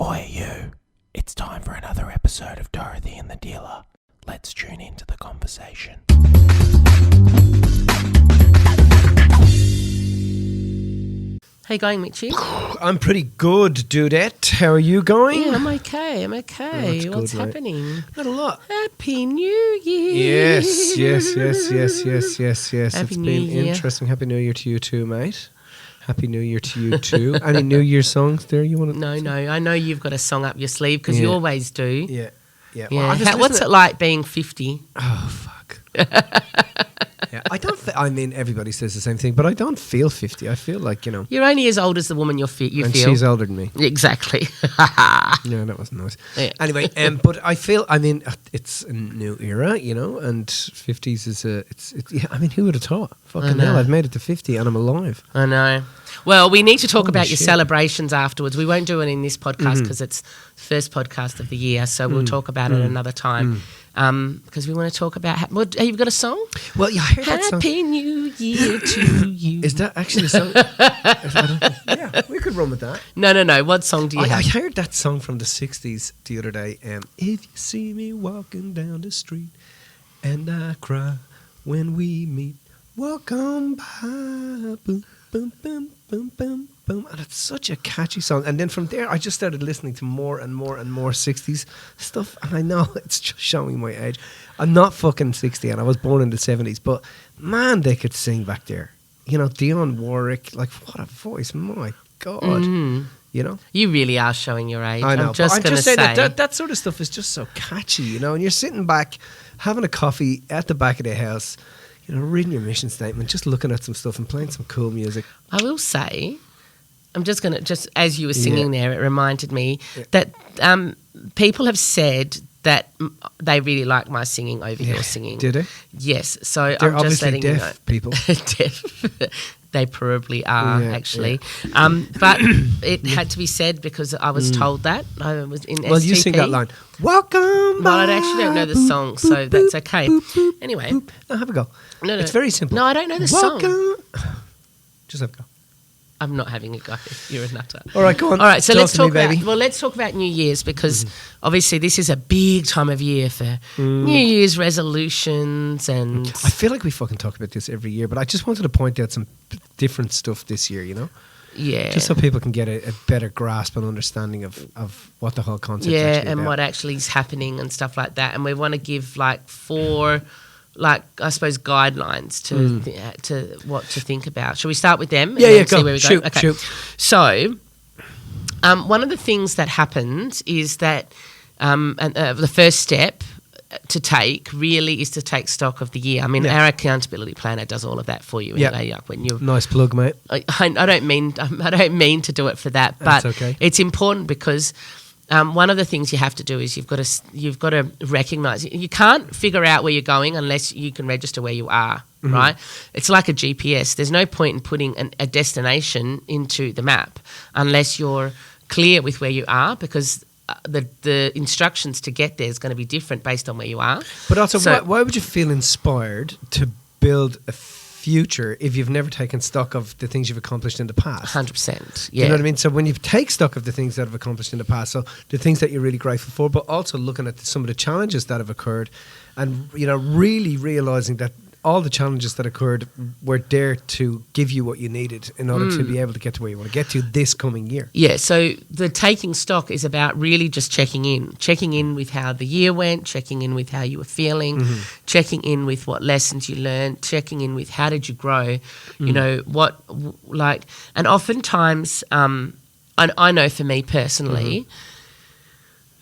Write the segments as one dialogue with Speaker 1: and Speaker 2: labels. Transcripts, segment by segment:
Speaker 1: Oi you, it's time for another episode of Dorothy and the Dealer. Let's tune into the conversation.
Speaker 2: How you going, Mitchie?
Speaker 3: I'm pretty good, Dudette. How are you going?
Speaker 2: Yeah, I'm okay. What's
Speaker 3: good,
Speaker 2: happening?
Speaker 3: Not a lot.
Speaker 2: Happy New Year.
Speaker 3: Yes.
Speaker 2: Happy
Speaker 3: It's
Speaker 2: New
Speaker 3: been
Speaker 2: Year.
Speaker 3: interesting. Happy New Year to you too, mate. Happy New Year to you too. Any New Year songs there you want to?
Speaker 2: No. I know you've got a song up your sleeve because you always do.
Speaker 3: Yeah.
Speaker 2: Yeah.
Speaker 3: Well, I just
Speaker 2: What's it like being 50?
Speaker 3: Oh, fuck. Yeah, I don't. I mean, everybody says the same thing, but I don't feel 50. I feel like,
Speaker 2: You're only as old as the woman you feel.
Speaker 3: and she's older than me.
Speaker 2: Exactly.
Speaker 3: No, that wasn't nice.
Speaker 2: Yeah.
Speaker 3: Anyway, but I feel, it's a new era, and 50s is yeah, I mean, who would have thought? Fucking hell, I've made it to 50 and I'm alive.
Speaker 2: I know. Well, we need to talk
Speaker 3: Holy
Speaker 2: about your
Speaker 3: shit.
Speaker 2: celebrations afterwards. We won't do it in this podcast because it's the first podcast of the year, so we'll talk about it another time. Because we want to talk about... have you got a song?
Speaker 3: Well, yeah, I heard that song.
Speaker 2: Happy New Year to you.
Speaker 3: Is that actually a song? Yeah, we could run with that.
Speaker 2: No. What song do you
Speaker 3: I
Speaker 2: have?
Speaker 3: heard that song from the 60s the other day. If you see me walking down the street and I cry when we meet, walk on by, boom, boom, boom, boom, boom, boom. And it's such a catchy song. And then from there, I just started listening to more and more 60s stuff. And I know it's just showing my age. I'm not fucking 60 and I was born in the 70s. But man, they could sing back there. Dionne Warwick, like what a voice. My God.
Speaker 2: You really are showing your age.
Speaker 3: I know.
Speaker 2: I'm just going to
Speaker 3: saying
Speaker 2: say.
Speaker 3: that sort of stuff is just so catchy, and you're sitting back, having a coffee at the back of the house, reading your mission statement, just looking at some stuff and playing some cool music.
Speaker 2: I will say, I'm just going to, just as you were singing there, it reminded me that people have said that they really like my singing over your singing.
Speaker 3: Did they?
Speaker 2: Yes. So
Speaker 3: They're
Speaker 2: I'm just
Speaker 3: obviously
Speaker 2: letting you know.
Speaker 3: deaf people.
Speaker 2: Deaf. They probably are, actually.
Speaker 3: Yeah.
Speaker 2: But it had to be said because I was told that. I was in STP.
Speaker 3: Well, you sing that line. Welcome.
Speaker 2: Well, I actually don't know the song, so that's okay. Anyway.
Speaker 3: No, have a go.
Speaker 2: No.
Speaker 3: It's very simple.
Speaker 2: No, I don't know the song.
Speaker 3: Just have a go.
Speaker 2: I'm not having a go. You're a nutter.
Speaker 3: All right, go on.
Speaker 2: All right, so let's talk
Speaker 3: baby.
Speaker 2: let's talk about New Year's because obviously this is a big time of year for New Year's resolutions and...
Speaker 3: I feel like we fucking talk about this every year, but I just wanted to point out some different stuff this year,
Speaker 2: Yeah.
Speaker 3: Just so people can get a better grasp and understanding of what the whole concept is actually
Speaker 2: and
Speaker 3: about.
Speaker 2: what actually is happening and stuff like that. And we want to give four... I suppose, guidelines to what to think about. Shall we start with them?
Speaker 3: Yeah,
Speaker 2: See
Speaker 3: go.
Speaker 2: where we go?
Speaker 3: Shoot,
Speaker 2: okay.
Speaker 3: shoot.
Speaker 2: So, one of the things that happens is that the first step to take really is to take stock of the year. I mean, our accountability planner does all of that for you. Anyway, when you're
Speaker 3: nice plug, mate.
Speaker 2: I don't mean to do it for that, but
Speaker 3: That's okay.
Speaker 2: It's important because. One of the things you have to do is you've got to recognise you can't figure out where you're going unless you can register where you are, right? It's like a GPS. There's no point in putting a destination into the map unless you're clear with where you are because the instructions to get there is going to be different based on where you are.
Speaker 3: But also, why would you feel inspired to build a future if you've never taken stock of the things you've accomplished in the past?
Speaker 2: 100%.
Speaker 3: You know what I mean? So when you take stock of the things that have accomplished in the past, so the things that you're really grateful for, but also looking at some of the challenges that have occurred and, really realising that all the challenges that occurred were there to give you what you needed in order to be able to get to where you want to get to this coming year.
Speaker 2: Yeah, so the taking stock is about really just checking in with how the year went, checking in with how you were feeling, checking in with what lessons you learned, checking in with how did you grow, and oftentimes, I know for me personally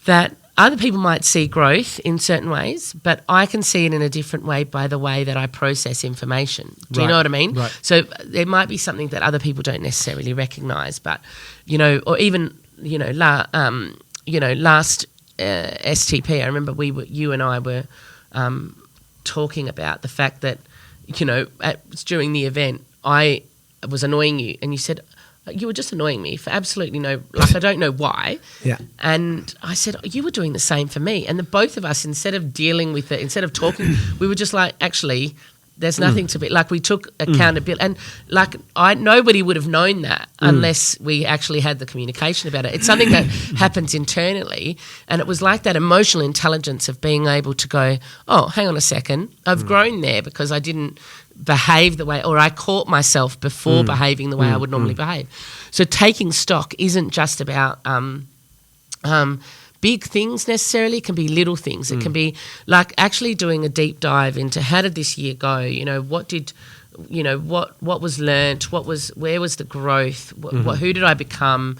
Speaker 2: that other people might see growth in certain ways, but I can see it in a different way by the way that I process information. Do you know what I mean?
Speaker 3: Right.
Speaker 2: So there might be something that other people don't necessarily recognise, but, or even, last STP, I remember you and I were talking about the fact that, during the event, I was annoying you and you said, you were just annoying me for absolutely I don't know why.
Speaker 3: Yeah.
Speaker 2: And I said, you were doing the same for me. And the both of us, instead of dealing with it, instead of talking, we were just like, actually, There's nothing to be like. We took accountability, and like nobody would have known that unless we actually had the communication about it. It's something that happens internally, and it was like that emotional intelligence of being able to go, oh, hang on a second, I've grown there because I didn't behave the way, or I caught myself before behaving the way I would normally behave. So taking stock isn't just about big things necessarily. It can be little things. It can be like actually doing a deep dive into how did this year go? You know, what was learnt? Where was the growth? Who did I become?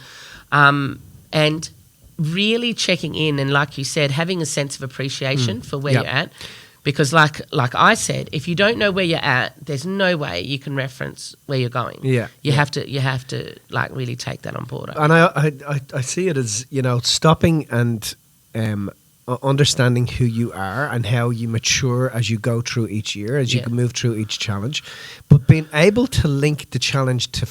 Speaker 2: And really checking in, and like you said, having a sense of appreciation for where you're at. Because like I said, if you don't know where you're at, there's no way you can reference where you're going.
Speaker 3: Yeah.
Speaker 2: You have to like really take that on board.
Speaker 3: And I see it as, you know, stopping and understanding who you are and how you mature as you go through each year, as you can move through each challenge. But being able to link the challenge to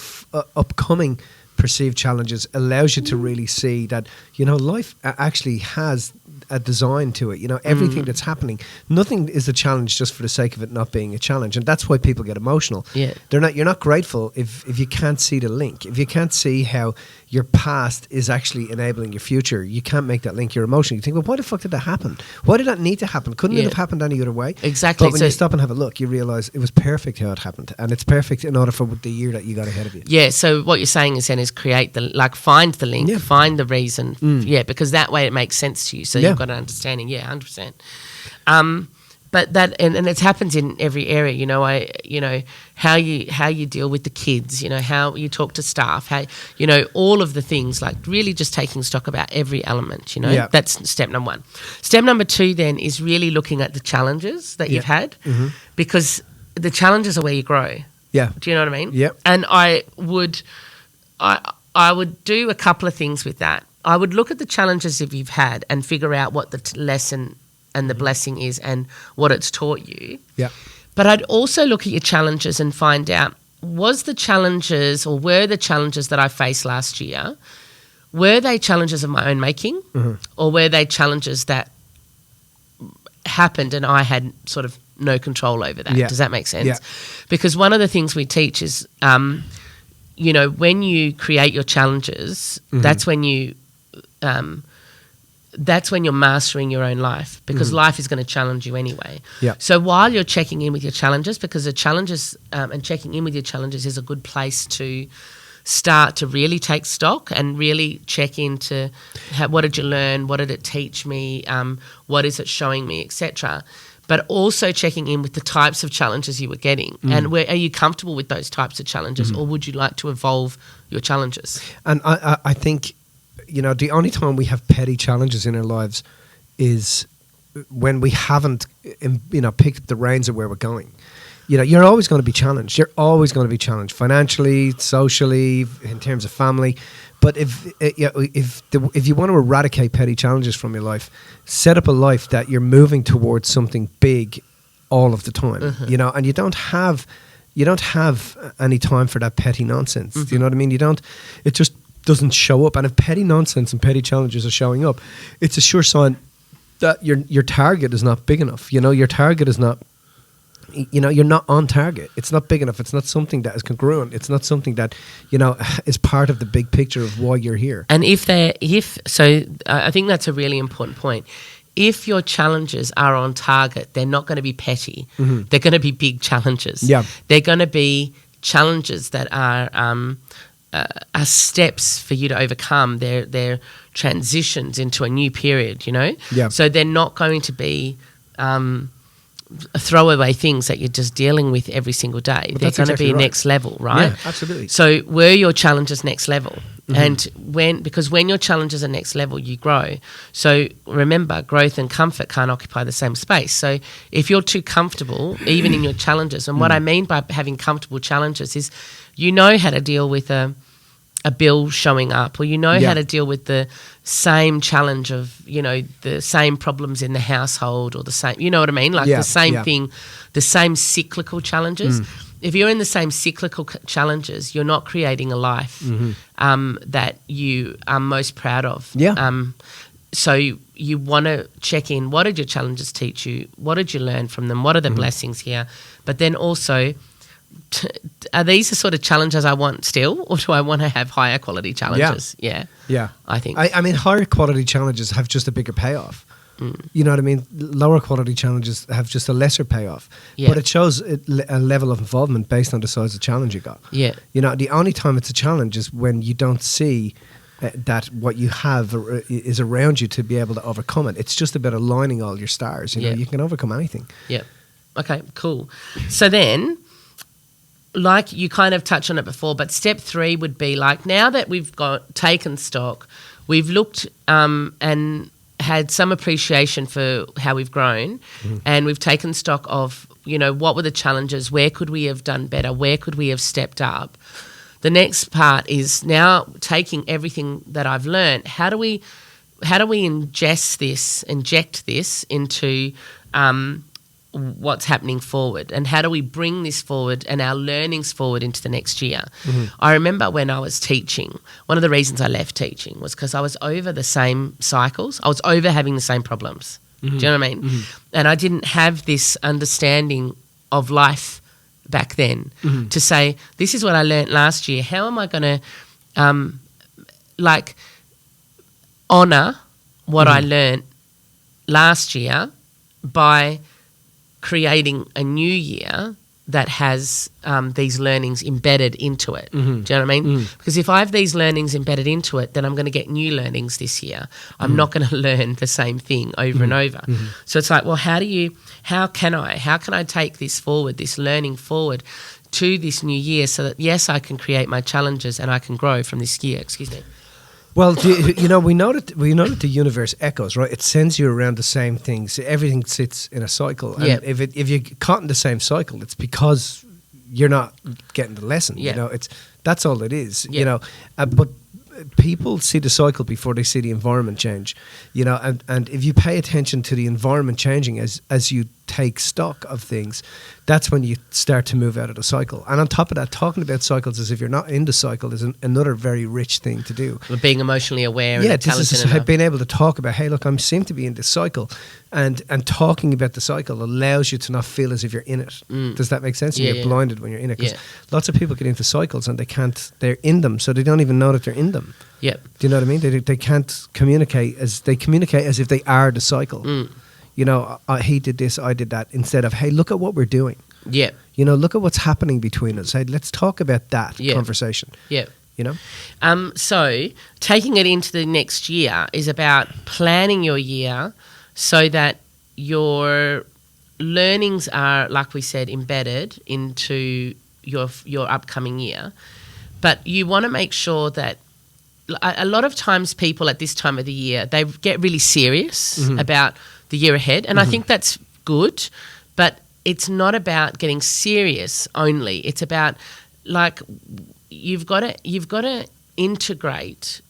Speaker 3: upcoming perceived challenges allows you to really see that, you know, life actually has a design to it. You know, everything that's happening, nothing is a challenge just for the sake of it not being a challenge. And that's why people get emotional.
Speaker 2: Yeah.
Speaker 3: You're not grateful if you can't see the link. If you can't see how your past is actually enabling your future, you can't make that link. You're emotional. You think, well, why the fuck did that happen? Why did that need to happen? Couldn't it have happened any other way?
Speaker 2: Exactly.
Speaker 3: But when you stop and have a look, you realise it was perfect how it happened. And it's perfect in order for the year that you got ahead of you.
Speaker 2: Yeah, so what you're saying is then is create find the link, find the reason. Because that way it makes sense to you. So you've got an understanding. Yeah, 100%. But that and it happens in every area, you know, how you deal with the kids, you know, how you talk to staff, how, you know, all of the things, like really just taking stock about every element, you know. Yeah. That's step number 1. Step number 2 then is really looking at the challenges that you've had, because the challenges are where you grow.
Speaker 3: Yeah.
Speaker 2: Do you know what I mean?
Speaker 3: Yeah.
Speaker 2: And I would do a couple of things with that. I would look at the challenges that you've had and figure out what the lesson and the blessing is and what it's taught you.
Speaker 3: Yeah.
Speaker 2: But I'd also look at your challenges and find out, were the challenges that I faced last year, were they challenges of my own making, or were they challenges that happened and I had sort of no control over that? Yeah. Does that make sense? Yeah. Because one of the things we teach is, you know, when you create your challenges, that's when you're mastering your own life, because life is going to challenge you anyway. Yeah. So while you're checking in with your challenges, because the challenges and checking in with your challenges is a good place to start to really take stock and really check into what did you learn, what did it teach me, what is it showing me, etc. But also checking in with the types of challenges you were getting, and are you comfortable with those types of challenges, or would you like to evolve your challenges? And
Speaker 3: I think, you know, the only time we have petty challenges in our lives is when we haven't, you know, picked up the reins of where we're going. You know, you're always going to be challenged. You're always going to be challenged financially, socially, in terms of family. But if you want to eradicate petty challenges from your life, set up a life that you're moving towards something big all of the time. You know, and you don't have any time for that petty nonsense. Do you know what I mean? It just doesn't show up. And if petty nonsense and petty challenges are showing up, it's a sure sign that your target is not big enough. You know, your target is not, you know, you're not on target. It's not big enough. It's not something that is congruent. It's not something that, you know, is part of the big picture of why you're here.
Speaker 2: And I think that's a really important point. If your challenges are on target, they're not going to be petty. They're going to be big challenges. Yeah. They're going to be challenges that are steps for you to overcome. They're transitions into a new period, you know? Yeah. So they're not going to be throwaway things that you're just dealing with every single day. They're going to be next level, right?
Speaker 3: Yeah, absolutely.
Speaker 2: So were your challenges next level? And because when your challenges are next level, you grow. So remember, growth and comfort can't occupy the same space. So if you're too comfortable, even in your challenges, and what I mean by having comfortable challenges is, you know how to deal with a bill showing up, or you know how to deal with the same challenge of, you know, the same problems in the household, or the same, you know what I mean? Like the same thing, the same cyclical challenges. If you're in the same cyclical challenges, you're not creating a life that you are most proud of. Yeah. So, you you want to check in. What did your challenges teach you? What did you learn from them? What are the blessings here? But then also, are these the sort of challenges I want still, or do I want to have higher quality challenges? Yeah. I think.
Speaker 3: I mean, higher quality challenges have just a bigger payoff. You know what I mean? Lower quality challenges have just a lesser payoff.
Speaker 2: Yeah.
Speaker 3: But it shows a level of involvement based on the size of challenge you got.
Speaker 2: Yeah.
Speaker 3: You know, the only time it's a challenge is when you don't see that what you have is around you to be able to overcome it. It's just about aligning all your stars. You know, you can overcome anything.
Speaker 2: Yeah. Okay, cool. So then, like you kind of touched on it before, but step 3 would be like, now that we've taken stock, we've looked and had some appreciation for how we've grown, and we've taken stock of, you know, what were the challenges, where could we have done better, where could we have stepped up. The next part is now taking everything that I've learned, how do we inject this into what's happening forward, and how do we bring this forward and our learnings forward into the next year. I remember when I was teaching, one of the reasons I left teaching was because I was over the same cycles. I was over having the same problems. Do you know what I mean? And I didn't have this understanding of life back then to say, this is what I learnt last year. How am I going to honour what I learnt last year by creating a new year that has these learnings embedded into it. Do you know what I mean? Because if I have these learnings embedded into it, then I'm going to get new learnings this year. I'm not going to learn the same thing over and over. So it's like, well, how can I take this forward, this learning forward to this new year, so that, yes, I can create my challenges and I can grow from this year. Excuse me.
Speaker 3: Well, we know that the universe echoes, right? It sends you around the same things. Everything sits in a cycle. And if you're caught in the same cycle, it's because you're not getting the lesson.
Speaker 2: Yeah.
Speaker 3: You know, that's all it is.
Speaker 2: Yeah.
Speaker 3: You know, but people see the cycle before they see the environment change. You know, and if you pay attention to the environment changing as you take stock of things, that's when you start to move out of the cycle. And on top of that, talking about cycles as if you're not in the cycle is another very rich thing to do.
Speaker 2: Being emotionally aware and
Speaker 3: this
Speaker 2: talented
Speaker 3: is
Speaker 2: enough.
Speaker 3: being able to talk about, hey, look, I seem to be in this cycle, and talking about the cycle allows you to not feel as if you're in it. Does that make sense? And you're blinded when you're in it, because lots of people get into cycles and they're in them, so they don't even know that they're in them.
Speaker 2: Yep.
Speaker 3: Do you know what I mean? They can't communicate as if they are the cycle. You know, he did this, I did that, instead of, hey, look at what we're doing.
Speaker 2: Yeah.
Speaker 3: You know, look at what's happening between us. Hey, let's talk about that conversation.
Speaker 2: Yeah.
Speaker 3: You know?
Speaker 2: So taking it into the next year is about planning your year so that your learnings are, like we said, embedded into your upcoming year. But you want to make sure that a lot of times people at this time of the year, they get really serious about the year ahead. And I think that's good, but it's not about getting serious only. It's about, like, you've got to integrate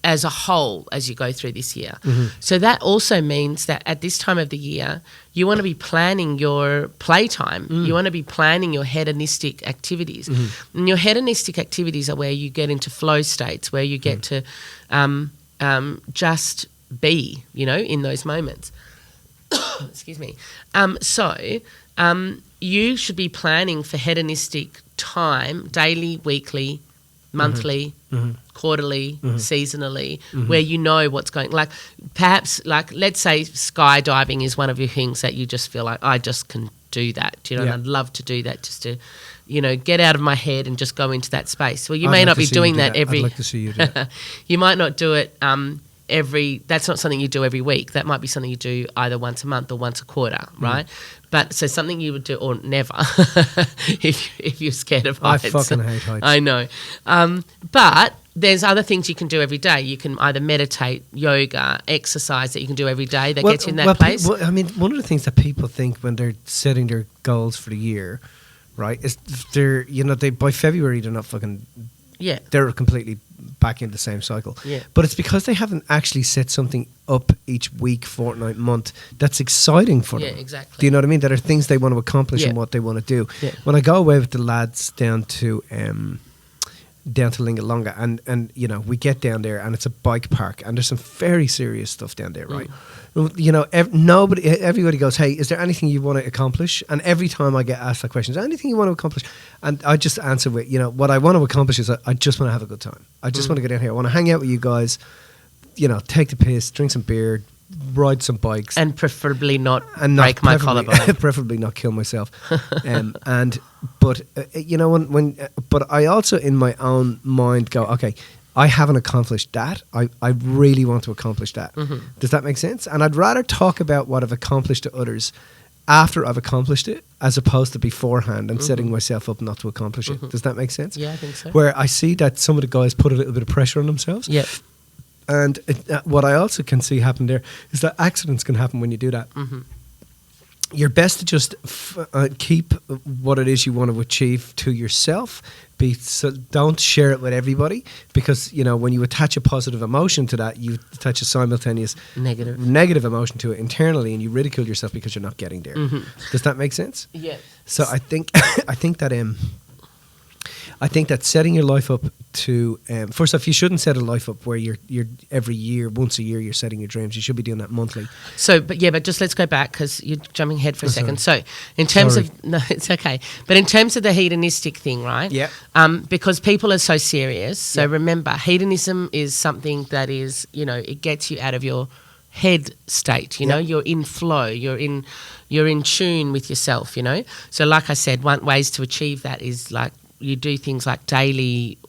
Speaker 2: as a whole as you go through this year. So that also means that at this time of the year, you want to be planning your playtime. You want to be planning your hedonistic activities. And your hedonistic activities are where you get into flow states, where you get to just be, you know, in those moments. Excuse me. You should be planning for hedonistic time, daily, weekly, monthly, quarterly, seasonally, where you know what's going. Like, perhaps, like, let's say skydiving is one of your things that you just feel like, I just can do that. You know, and I'd love to do that, just to, you know, get out of my head and just go into that space. Well, you may not be doing that every.
Speaker 3: I'd like to see you do that.
Speaker 2: You might not do it that's not something you do every week. That might be something you do either once a month or once a quarter, right? But so something you would do, or never, if you're scared of heights.
Speaker 3: I fucking hate heights.
Speaker 2: I know. But there's other things you can do every day. You can either meditate, yoga, exercise that you can do every day that gets you in that place.
Speaker 3: I mean, one of the things that people think when they're setting their goals for the year, right, is by February they're not fucking.
Speaker 2: Yeah.
Speaker 3: They're completely back in the same cycle.
Speaker 2: Yeah.
Speaker 3: But it's because they haven't actually set something up each week, fortnight, month that's exciting for them.
Speaker 2: Yeah, exactly.
Speaker 3: Do you know what I mean? That are things they want to accomplish and what they want to do.
Speaker 2: Yeah.
Speaker 3: When I go away with the lads down to down to Lingalonga, and you know, we get down there and it's a bike park and there's some very serious stuff down there, right? You know, everybody goes, hey, is there anything you want to accomplish? And every time I get asked that question, is there anything you want to accomplish? And I just answer with, you know, what I want to accomplish is I just want to have a good time. I just want to get down here. I want to hang out with you guys, you know, take the piss, drink some beer, ride some bikes,
Speaker 2: and preferably not break my collarbone.
Speaker 3: Preferably not kill myself. But you know, but I also in my own mind go, okay, I haven't accomplished that. I really want to accomplish that. Does that make sense? And I'd rather talk about what I've accomplished to others after I've accomplished it, as opposed to beforehand and setting myself up not to accomplish it. Does that make sense?
Speaker 2: Yeah, I think so.
Speaker 3: Where I see that some of the guys put a little bit of pressure on themselves.
Speaker 2: Yep.
Speaker 3: And what I also can see happen there is that accidents can happen when you do that. You're best to just keep what it is you want to achieve to yourself. Don't share it with everybody, because you know, when you attach a positive emotion to that, you attach a simultaneous negative emotion to it internally, and you ridicule yourself because you're not getting there. Does that make sense?
Speaker 2: Yeah.
Speaker 3: So I think that setting your life up to first off, you shouldn't set a life up where you're every year, once a year, you're setting your dreams. You should be doing that monthly.
Speaker 2: So, but just let's go back, because you're jumping ahead for a second. So, in terms of no, it's okay. But in terms of the hedonistic thing, right?
Speaker 3: Yeah.
Speaker 2: Because people are so serious. So remember, hedonism is something that is, you know, it gets you out of your head state. You know, you're in flow. You're in tune with yourself. You know. So, like I said, one ways to achieve that is like, you do things like daily,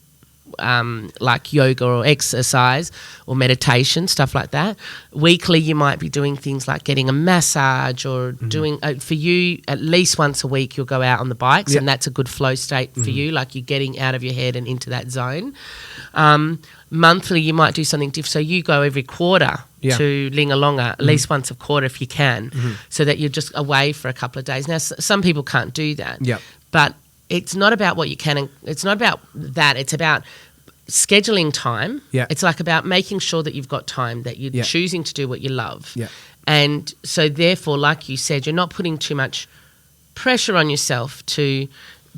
Speaker 2: like yoga or exercise or meditation, stuff like that. Weekly, you might be doing things like getting a massage or doing, for you, at least once a week, you'll go out on the bikes, and that's a good flow state for you, like you're getting out of your head and into that zone. Monthly, you might do something different. So you go every quarter to Lingalonga, at least once a quarter if you can, so that you're just away for a couple of days. Now, some people can't do that, but it's not about what you can, and it's not about that. It's about scheduling time. Yeah. It's like about making sure that you've got time, that you're choosing to do what you love. Yeah. And so therefore, like you said, you're not putting too much pressure on yourself to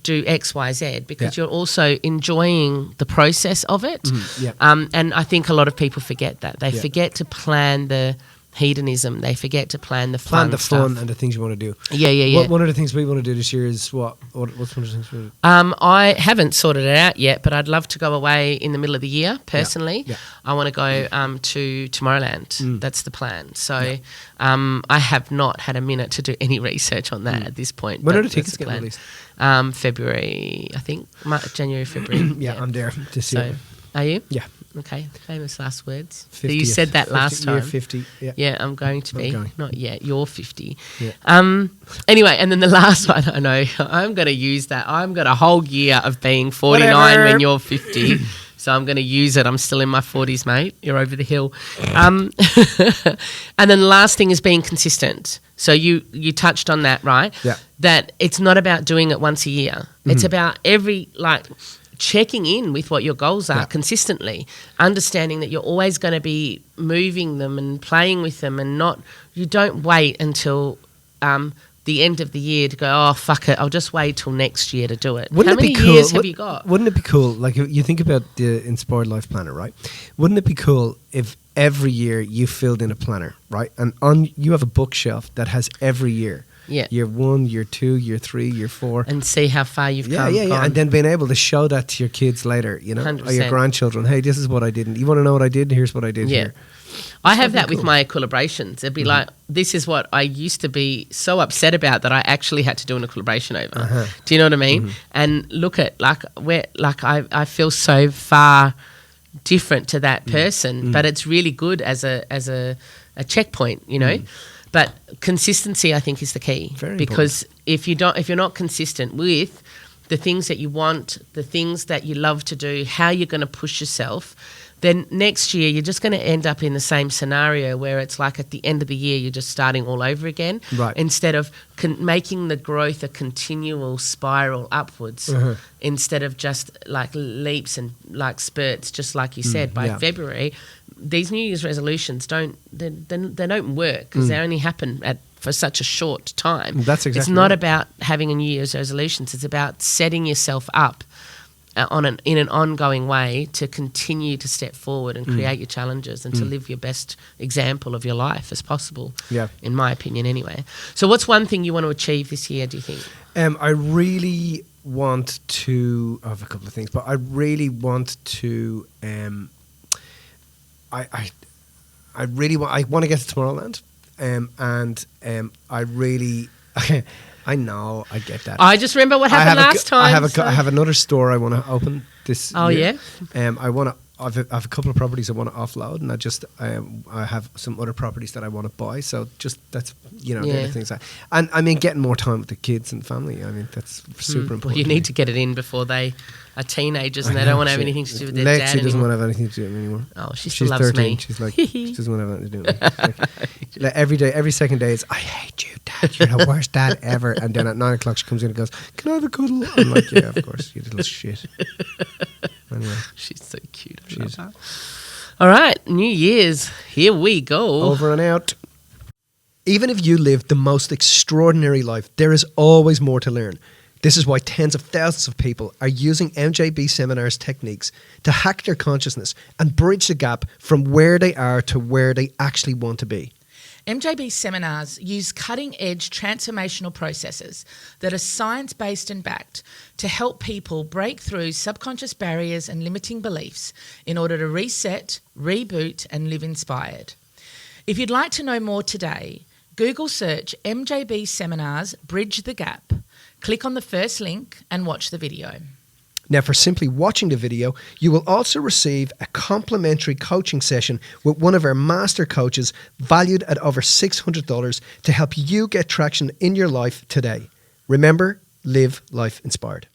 Speaker 2: do X, Y, Z, because you're also enjoying the process of it. And I think a lot of people forget that. They forget to plan the hedonism. They forget to plan the fun
Speaker 3: and the things you want to do. One of the things we want to do this year is what? What's one of the things we want to do?
Speaker 2: I haven't sorted it out yet, but I'd love to go away in the middle of the year, personally. I want to go to Tomorrowland. That's the plan. So I have not had a minute to do any research on that at this point.
Speaker 3: When are the tickets getting released?
Speaker 2: February, I think. January, February.
Speaker 3: I'm there to see it.
Speaker 2: Are you?
Speaker 3: Yeah.
Speaker 2: Okay, famous last words.
Speaker 3: 50th,
Speaker 2: you said that last time.
Speaker 3: Year 50,
Speaker 2: yeah, I'm going to be. Not yet. You're 50.
Speaker 3: Yeah.
Speaker 2: Anyway, and then the last one, I know, I'm going to use that. I've got a whole year of being 49 when you're 50. So I'm going to use it. I'm still in my 40s, mate. You're over the hill. And then the last thing is being consistent. So you touched on that, right?
Speaker 3: Yeah.
Speaker 2: That it's not about doing it once a year. It's about checking in with what your goals are consistently, understanding that you're always going to be moving them and playing with them, and you don't wait until the end of the year to go, oh, fuck it, I'll just wait till next year to do it. How many years have you got?
Speaker 3: Wouldn't it be cool, like you think about the Inspired Life Planner, right? Wouldn't it be cool if every year you filled in a planner, right? And you have a bookshelf that has every year.
Speaker 2: Yeah.
Speaker 3: Year 1, year 2, year 3, year 4.
Speaker 2: And see how far you've come.
Speaker 3: Yeah. And then being able to show that to your kids later, you know,
Speaker 2: 100%.
Speaker 3: Or your grandchildren. Hey, this is what I did. You want to know what I did? Here's what I did here.
Speaker 2: I have that with my collaborations. It'd be like, this is what I used to be so upset about that I actually had to do in a collaboration over. Do you know what I mean? And look at, I feel so far different to that person, but it's really good as a checkpoint, you know. But consistency, I think, is the key. Because if you're not consistent with the things that you want, the things that you love to do, how you're going to push yourself, then next year you're just going to end up in the same scenario where it's like at the end of the year you're just starting all over again, instead of making the growth a continual spiral upwards, instead of just like leaps and like spurts, just like you said. By February, these New Year's resolutions don't work because they only happen for such a short time.
Speaker 3: That's exactly
Speaker 2: It's not about having a New Year's resolutions. It's about setting yourself up in an ongoing way to continue to step forward and create your challenges and to live your best example of your life as possible.
Speaker 3: Yeah.
Speaker 2: In my opinion, anyway. So, what's one thing you want to achieve this year? Do you think?
Speaker 3: I really want to. I have a couple of things, but I really want to. I really want. I want to get to Tomorrowland, I really. I know. I get that.
Speaker 2: I just remember what happened last time.
Speaker 3: I have another store I want to open this.
Speaker 2: Oh
Speaker 3: year.
Speaker 2: yeah.
Speaker 3: I want to. I have a couple of properties I want to offload, and I have some other properties that I want to buy. So just that's they're the things. And I mean, getting more time with the kids and family. I mean, that's super important.
Speaker 2: Well, you need to get it in before they are teenagers and they don't want to have anything to do with their
Speaker 3: Lexi
Speaker 2: dad anymore.
Speaker 3: doesn't want to have anything to do with me anymore.
Speaker 2: Oh, she
Speaker 3: She's
Speaker 2: still loves
Speaker 3: 13.
Speaker 2: me.
Speaker 3: She's like, she doesn't want to have anything to do with me. Like every day, every second day, it's I hate you, Dad. You're the worst dad ever. And then at 9 o'clock, she comes in and goes, "Can I have a cuddle?" I'm like, "Yeah, of course, you little shit." Anyway,
Speaker 2: She's so cute. I
Speaker 3: She
Speaker 2: love
Speaker 3: is.
Speaker 2: her. All right, New Year's. Here we go.
Speaker 3: over and out. Even if you live the most extraordinary life, there is always more to learn. This is why tens of thousands of people are using MJB seminars techniques to hack their consciousness and bridge the gap from where they are to where they actually want to be.
Speaker 4: MJB seminars use cutting-edge transformational processes that are science-based and backed to help people break through subconscious barriers and limiting beliefs in order to reset, reboot and live inspired. If you'd like to know more today, Google search MJB Seminars Bridge the Gap, click on the first link and watch the video.
Speaker 3: Now, for simply watching the video, you will also receive a complimentary coaching session with one of our master coaches valued at over $600 to help you get traction in your life today. Remember, live life inspired.